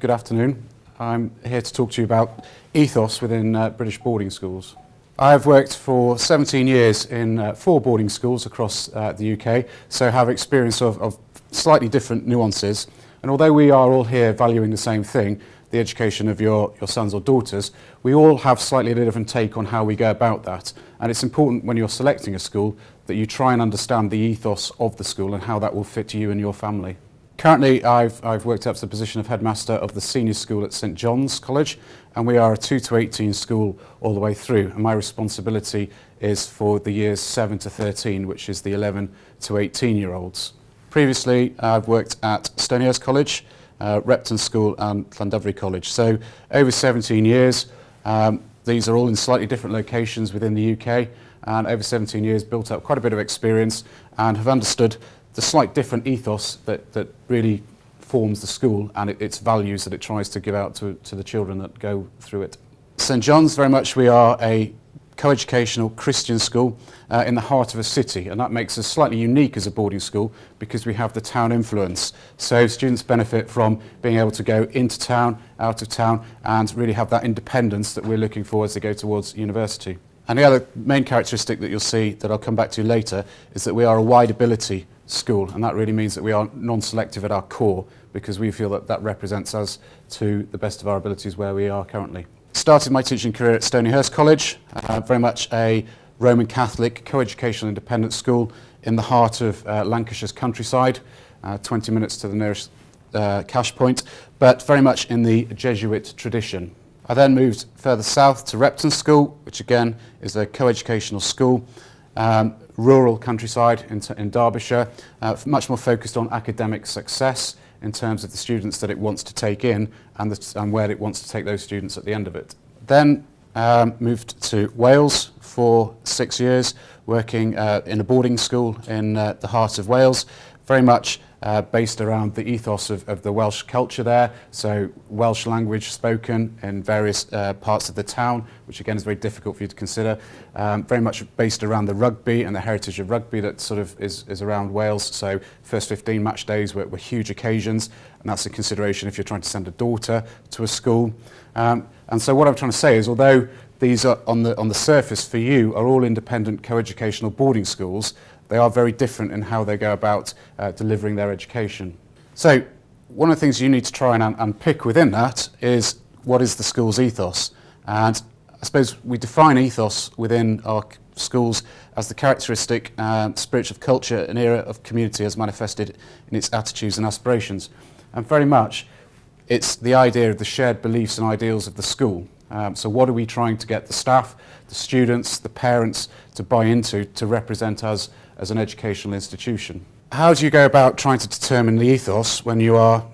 Good afternoon. I'm here to talk to you about ethos within British boarding schools. I've worked for 17 years in 4 boarding schools across the UK, so have experience of slightly different nuances. And although we are all here valuing the same thing, the education of your sons or daughters, we all have slightly different take on how we go about that. And it's important when you're selecting a school that you try and understand the ethos of the school and how that will fit you and your family. Currently, I've worked up to the position of headmaster of the senior school at St John's College, and we are a 2 to 18 school all the way through. And my responsibility is for the years 7 to 13, which is the 11 to 18-year-olds. Previously, I've worked at Stoneyhurst College, Repton School and Llandovery College. So over 17 years, these are all in slightly different locations within the UK, and over 17 years built up quite a bit of experience and have understood the slight different ethos that really forms the school and its values that it tries to give out to the children that go through it. St John's, very much we are a co-educational Christian school in the heart of a city, and that makes us slightly unique as a boarding school because we have the town influence. So students benefit from being able to go into town, out of town, and really have that independence that we're looking for as they go towards university. And the other main characteristic that you'll see that I'll come back to later is that we are a wide ability school, and that really means that we are non-selective at our core because we feel that represents us to the best of our abilities where we are currently. Started my teaching career at Stoneyhurst College, very much a Roman Catholic co-educational independent school in the heart of Lancashire's countryside, 20 minutes to the nearest cash point, but very much in the Jesuit tradition. I then moved further south to Repton School, which again is a co-educational school, rural countryside in Derbyshire, much more focused on academic success in terms of the students that it wants to take in and where it wants to take those students at the end of it. Then moved to Wales for 6 years, working in a boarding school in the heart of Wales, very much based around the ethos of the Welsh culture there, so Welsh language spoken in various parts of the town, which again is very difficult for you to consider, very much based around the rugby and the heritage of rugby that sort of is around Wales, so first 15 match days were huge occasions, and that's a consideration if you're trying to send a daughter to a school. And so what I'm trying to say is, although these are on the surface for you are all independent co-educational boarding schools, they are very different in how they go about delivering their education. So one of the things you need to try and unpick within that is what is the school's ethos. And I suppose we define ethos within our schools as the characteristic spirit of culture and era of community as manifested in its attitudes and aspirations. And very much it's the idea of the shared beliefs and ideals of the school. So what are we trying to get the staff, the students, the parents to buy into to represent us as an educational institution? How do you go about trying to determine the ethos when you are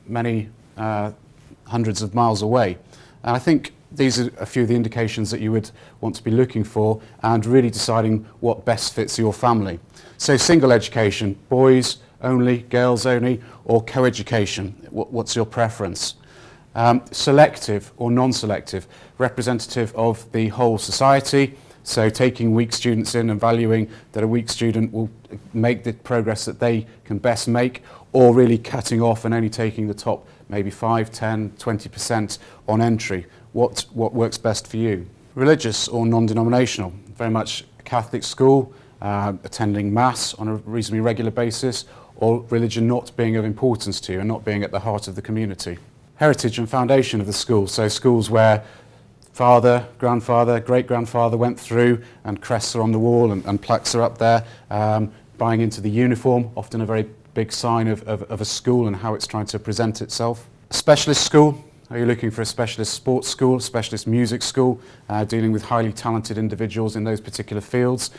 many hundreds of miles away? And I think these are a few of the indications that you would want to be looking for and really deciding what best fits your family. So single education, boys only, girls only, or co-education, what's your preference? Selective or non-selective, representative of the whole society, so taking weak students in and valuing that a weak student will make the progress that they can best make, or really cutting off and only taking the top maybe 5, 10, 20% on entry. What works best for you? Religious or non-denominational, very much a Catholic school, attending mass on a reasonably regular basis, or religion not being of importance to you and not being at the heart of the community. Heritage and foundation of the school, so schools where father, grandfather, great-grandfather went through and crests are on the wall and plaques are up there, buying into the uniform, often a very big sign of a school and how it's trying to present itself. A specialist school, are you looking for a specialist sports school, specialist music school, dealing with highly talented individuals in those particular fields,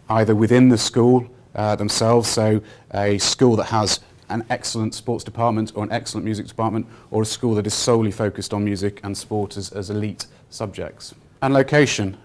either within the school themselves, so a school that has an excellent sports department or an excellent music department, or a school that is solely focused on music and sport as elite subjects. And location,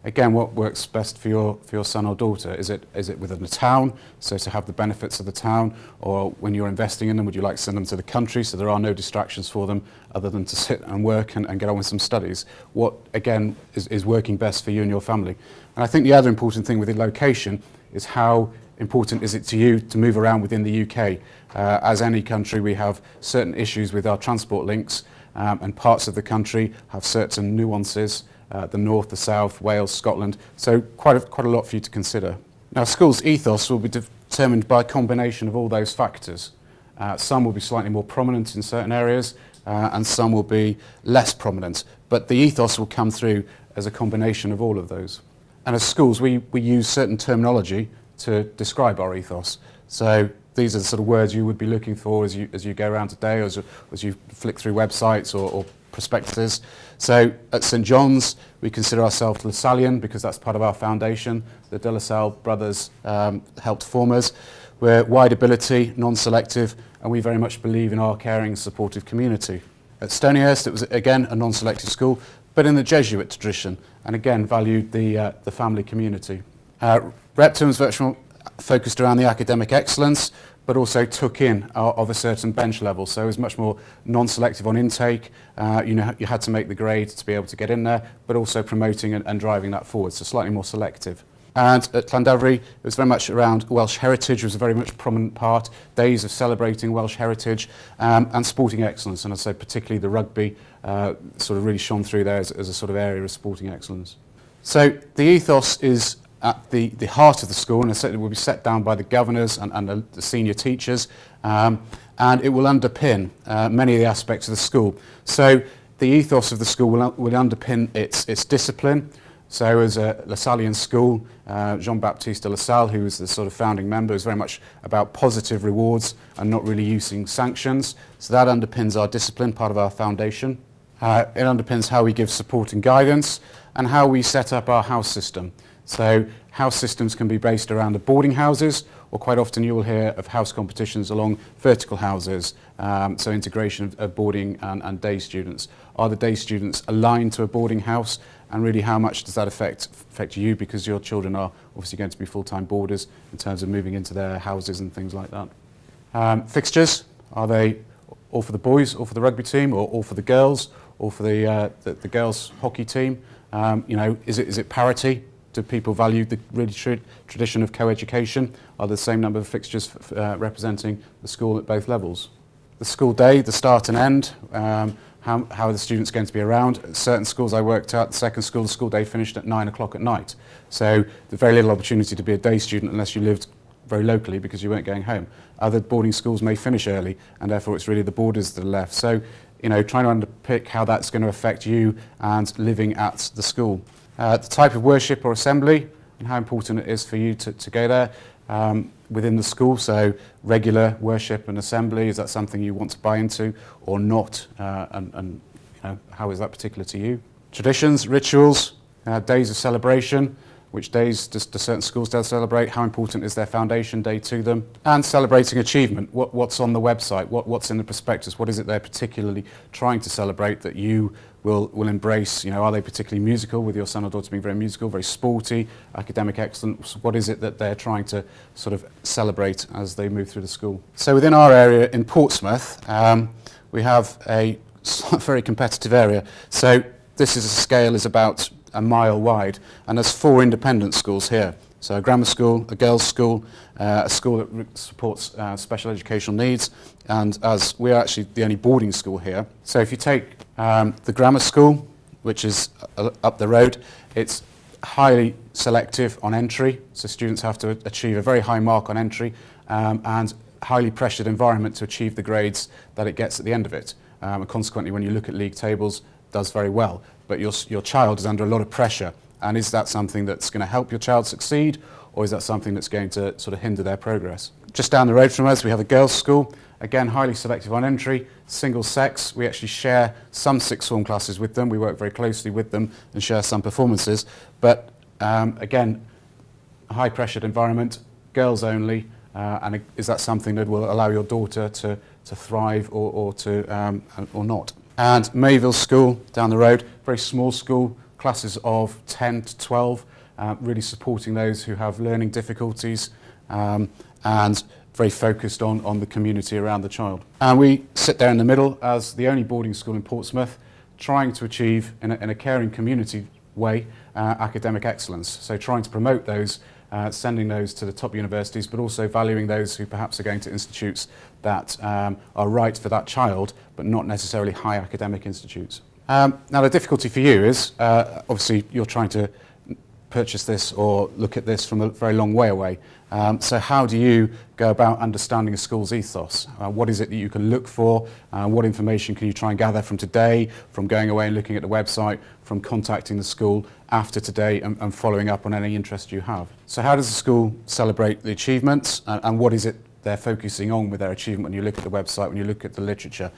again, what works best for your son or daughter? Is it within a town, so to have the benefits of the town, or when you're investing in them, would you like to send them to the country so there are no distractions for them other than to sit and work and get on with some studies? What, again, is working best for you and your family? And I think the other important thing with the location is how important is it to you to move around within the UK? As any country, we have certain issues with our transport links, and parts of the country have certain nuances, the north, the south, Wales, Scotland, so quite a lot for you to consider. Now, schools' ethos will be determined by a combination of all those factors. Some will be slightly more prominent in certain areas, and some will be less prominent, but the ethos will come through as a combination of all of those. And as schools, we use certain terminology to describe our ethos. So these are the sort of words you would be looking for as you go around today, or as you flick through websites or prospectuses. So at St John's, we consider ourselves Lasallian because that's part of our foundation. The De La Salle brothers helped form us. We're wide ability, non-selective, and we very much believe in our caring, supportive community. At Stonyhurst, it was again a non-selective school, but in the Jesuit tradition, and again valued the family community. Repton was very much focused around the academic excellence, but also took in of a certain bench level. So it was much more non-selective on intake. You had to make the grade to be able to get in there, but also promoting and driving that forward, so slightly more selective. And at Llandovery, it was very much around Welsh heritage, was a very much prominent part, days of celebrating Welsh heritage, and sporting excellence. And I'd say particularly the rugby sort of really shone through there as a sort of area of sporting excellence. So the ethos is at the heart of the school, and it will be set down by the governors and the senior teachers, and it will underpin many of the aspects of the school. So the ethos of the school will underpin its discipline. So as a Lasallian school, Jean-Baptiste de La Salle, who was the sort of founding member, is very much about positive rewards and not really using sanctions. So that underpins our discipline, part of our foundation. It underpins how we give support and guidance and how we set up our house system. So house systems can be based around the boarding houses, or quite often you will hear of house competitions along vertical houses, so integration of boarding and day students. Are the day students aligned to a boarding house, and really how much does that affect you, because your children are obviously going to be full-time boarders in terms of moving into their houses and things like that. Fixtures, are they all for the boys, all for the rugby team, or all for the girls, or for the girls hockey team? Is it parity? Do people value the really tradition of co-education? Are there the same number of fixtures representing the school at both levels? The school day, the start and end, how are the students going to be around? At certain schools I worked at, the second school, the school day finished at 9 o'clock at night. So there's very little opportunity to be a day student unless you lived very locally because you weren't going home. Other boarding schools may finish early, and therefore it's really the boarders that are left. So, trying to unpick how that's going to affect you and living at the school. The type of worship or assembly and how important it is for you to go there within the school. So regular worship and assembly, is that something you want to buy into or not? And how is that particular to you? Traditions, rituals, days of celebration. Which days do certain schools celebrate? How important is their foundation day to them? And celebrating achievement. What's on the website? What's in the prospectus? What is it they're particularly trying to celebrate that you will embrace? Are they particularly musical, with your son or daughter being very musical, very sporty, academic excellence? What is it that they're trying to sort of celebrate as they move through the school? So within our area in Portsmouth, we have a very competitive area. So this scale is about a mile wide, and there's 4 independent schools here. So a grammar school, a girls' school, a school that supports special educational needs, and as we're actually the only boarding school here. So if you take the grammar school, which is up the road, it's highly selective on entry, so students have to achieve a very high mark on entry, and highly pressured environment to achieve the grades that it gets at the end of it. And consequently, when you look at league tables, does very well. But your child is under a lot of pressure, and is that something that's going to help your child succeed, or is that something that's going to sort of hinder their progress? Just down the road from us we have a girls' school, again highly selective on entry, single sex. We actually share some sixth form classes with them, we work very closely with them and share some performances, but again, a high pressured environment, girls only, and is that something that will allow your daughter to thrive or not? And Mayville School down the road, very small school, classes of 10 to 12, really supporting those who have learning difficulties, and very focused on the community around the child. And we sit there in the middle as the only boarding school in Portsmouth, trying to achieve, in a caring community way, academic excellence. So trying to promote those sending those to the top universities, but also valuing those who perhaps are going to institutes that are right for that child, but not necessarily high academic institutes. Now the difficulty for you is, obviously you're trying to purchase this or look at this from a very long way away. So how do you go about understanding a school's ethos? What is it that you can look for? What information can you try and gather from today, from going away and looking at the website, from contacting the school after today and following up on any interest you have? So how does the school celebrate the achievements and what is it they're focusing on with their achievement when you look at the website, when you look at the literature?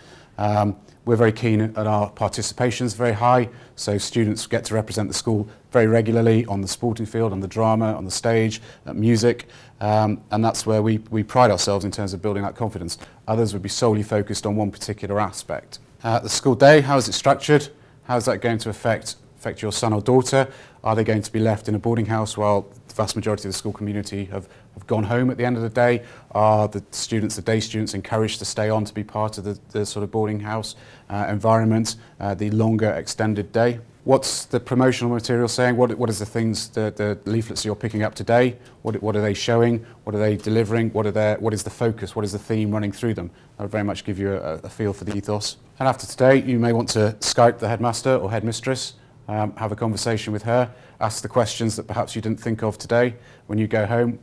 We're very keen at our participation's very high, so students get to represent the school very regularly on the sporting field, on the drama, on the stage, at music, and that's where we pride ourselves in terms of building that confidence. Others would be solely focused on one particular aspect. The school day, how is it structured? How is that going to affect your son or daughter? Are they going to be left in a boarding house while the vast majority of the school community have gone home at the end of the day? Are the students, the day students, encouraged to stay on to be part of the sort of boarding house environment, the longer extended day? What's the promotional material saying? What is the things, the leaflets you're picking up today? What are they showing? What are they delivering? What is the focus? What is the theme running through them? That would very much give you a feel for the ethos. And after today, you may want to Skype the headmaster or headmistress, have a conversation with her, ask the questions that perhaps you didn't think of today when you go home.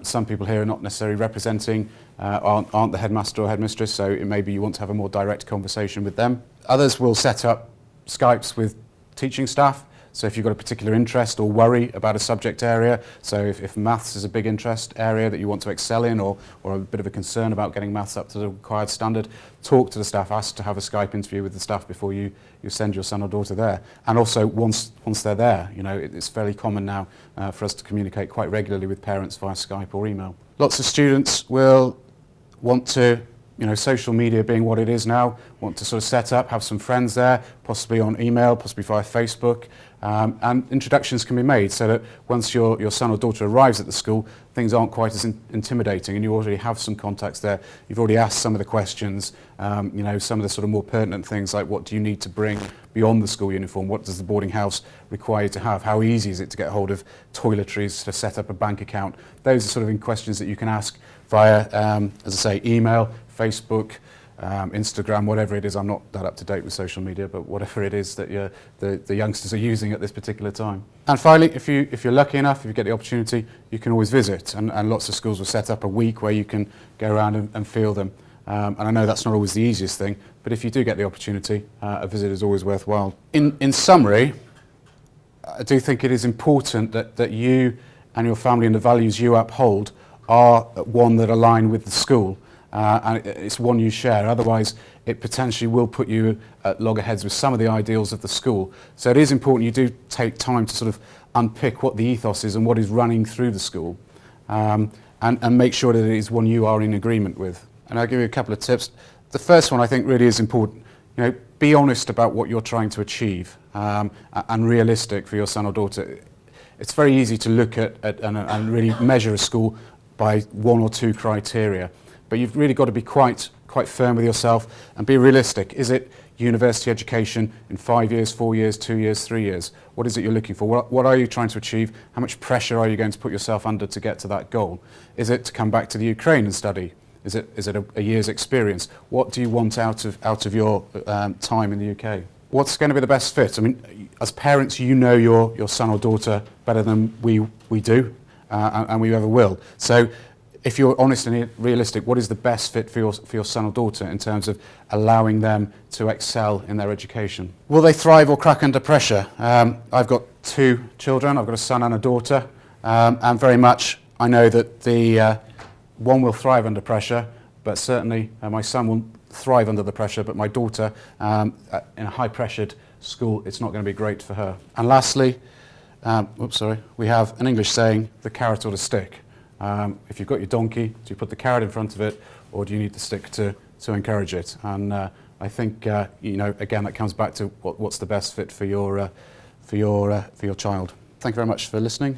Some people here are not necessarily representing, aren't the headmaster or headmistress, so it may be you want to have a more direct conversation with them. Others will set up Skypes with teaching staff, so if you've got a particular interest or worry about a subject area, so if maths is a big interest area that you want to excel in or a bit of a concern about getting maths up to the required standard, talk to the staff, ask to have a Skype interview with the staff before you send your son or daughter there. And also once they're there, you know, it's fairly common now for us to communicate quite regularly with parents via Skype or email. Lots of students will want to, you know, social media being what it is now, want to sort of set up, have some friends there, possibly on email, possibly via Facebook, and introductions can be made so that once your son or daughter arrives at the school, things aren't quite as intimidating and you already have some contacts there. You've already asked some of the questions, you know, some of the sort of more pertinent things like what do you need to bring beyond the school uniform? What does the boarding house require you to have? How easy is it to get hold of toiletries, to set up a bank account? Those are sort of questions that you can ask via, as I say, email, Facebook, Instagram, whatever it is. I'm not that up to date with social media, but whatever it is that the youngsters are using at this particular time. And finally, if you're lucky enough, if you get the opportunity, you can always visit, and lots of schools will set up a week where you can go around and feel them. And I know that's not always the easiest thing, but if you do get the opportunity, a visit is always worthwhile. In summary, I do think it is important that you and your family and the values you uphold are one that align with the school. And it's one you share, otherwise it potentially will put you at loggerheads with some of the ideals of the school. So it is important you do take time to sort of unpick what the ethos is and what is running through the school, and make sure that it is one you are in agreement with. And I'll give you a couple of tips. The first one I think really is important. You know, be honest about what you're trying to achieve, and realistic for your son or daughter. It's very easy to look at and really measure a school by one or two criteria. But you've really got to be quite firm with yourself and be realistic. Is it university education in 5 years, 4 years, 2 years, 3 years? What is it you're looking for? What are you trying to achieve? How much pressure are you going to put yourself under to get to that goal? Is it to come back to the Ukraine and study? Is it a year's experience? What do you want out of your time in the UK? What's going to be the best fit? I mean, as parents, you know your son or daughter better than we do, and we ever will. So if you're honest and realistic, what is the best fit for your son or daughter in terms of allowing them to excel in their education? Will they thrive or crack under pressure? I've got 2 children. I've got a son and a daughter, and very much I know that the one will thrive under pressure, but certainly my son will thrive under the pressure, but my daughter, in a high-pressured school, it's not going to be great for her. And lastly, we have an English saying, the carrot or the stick. If you've got your donkey, do you put the carrot in front of it, or do you need the stick to encourage it? And I think you know, again, that comes back to what's the best fit for your child. Thank you very much for listening.